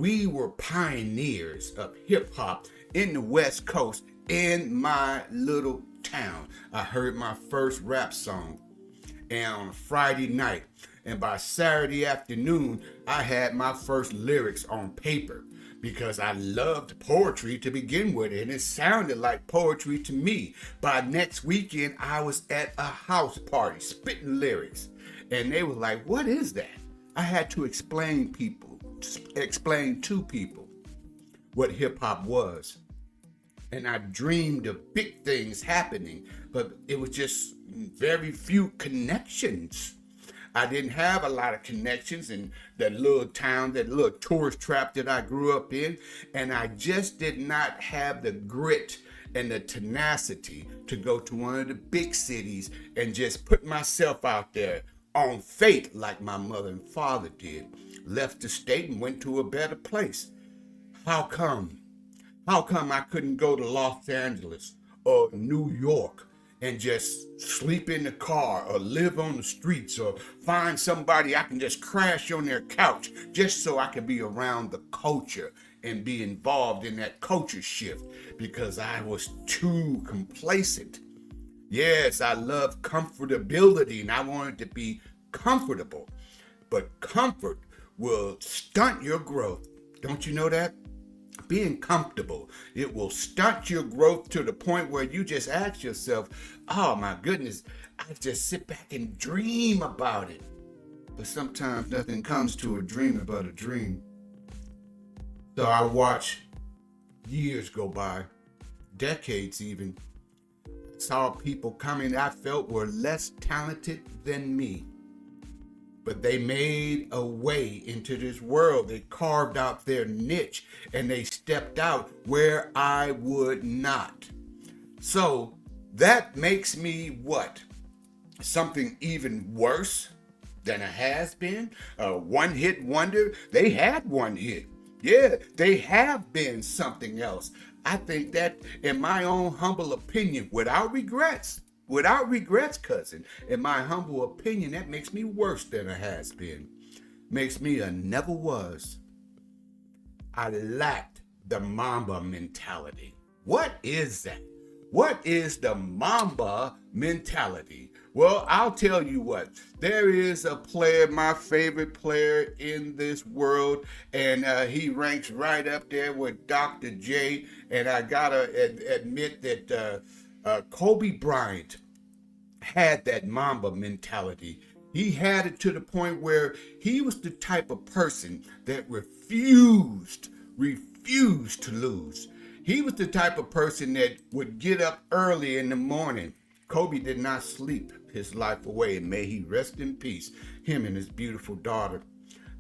We were pioneers of hip hop in the West Coast in my little town. I heard my first rap song and on a Friday night. And by Saturday afternoon, I had my first lyrics on paper because I loved poetry to begin with, and it sounded like poetry to me. By next weekend, I was at a house party spitting lyrics, and they were like, "What is that?" I had to explain to people what hip hop was. And I dreamed of big things happening, but it was just very few connections. I didn't have a lot of connections in that little town, that little tourist trap that I grew up in, and I just did not have the grit and the tenacity to go to one of the big cities and just put myself out there on faith like my mother and father did. Left the state and went to a better place. How come? How come I couldn't go to Los Angeles or New York and just sleep in the car or live on the streets or find somebody I can just crash on their couch just so I can be around the culture and be involved in that culture shift because I was too complacent. Yes, I love comfortability and I wanted to be comfortable, but comfort will stunt your growth. Don't you know that? Being comfortable, it will stunt your growth to the point where you just ask yourself, "Oh my goodness, I just sit back and dream about it." But sometimes nothing comes to a dream but a dream. So I watch years go by, decades even, saw people coming I felt were less talented than me. But they made a way into this world. They carved out their niche and they stepped out where I would not. So that makes me what? Something even worse than a has been? A one hit wonder? They had one hit. Yeah, they have been something else. I think that, in my own humble opinion, without regrets, cousin, in my humble opinion, that makes me worse than a has been. Makes me a never was. I lacked the Mamba mentality. What is that? What is the Mamba mentality? Well, I'll tell you what. There is a player, my favorite player in this world, and he ranks right up there with Dr. J. And I gotta admit that Kobe Bryant had that Mamba mentality. He had it to the point where he was the type of person that refused to lose. He was the type of person that would get up early in the morning. Kobe did not sleep his life away, and may he rest in peace, him and his beautiful daughter.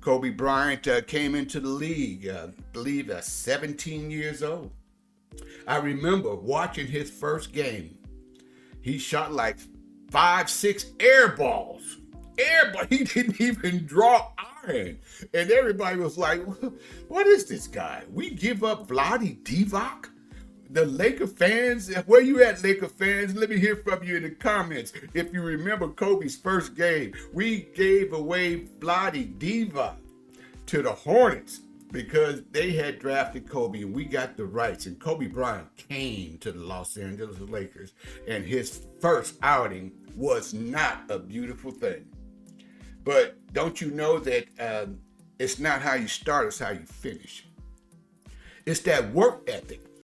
Kobe Bryant came into the league, I believe, 17 years old. I remember watching his first game. He shot like 5, 6 air balls. He didn't even draw iron. And everybody was like, "What is this guy? We give up Vlade Divac?" The Laker fans, where you at, Laker fans? Let me hear from you in the comments. If you remember Kobe's first game, we gave away Vlade Divac to the Hornets because they had drafted Kobe and we got the rights. And Kobe Bryant came to the Los Angeles Lakers, and his first outing was not a beautiful thing. But don't you know that it's not how you start, it's how you finish. It's that work ethic.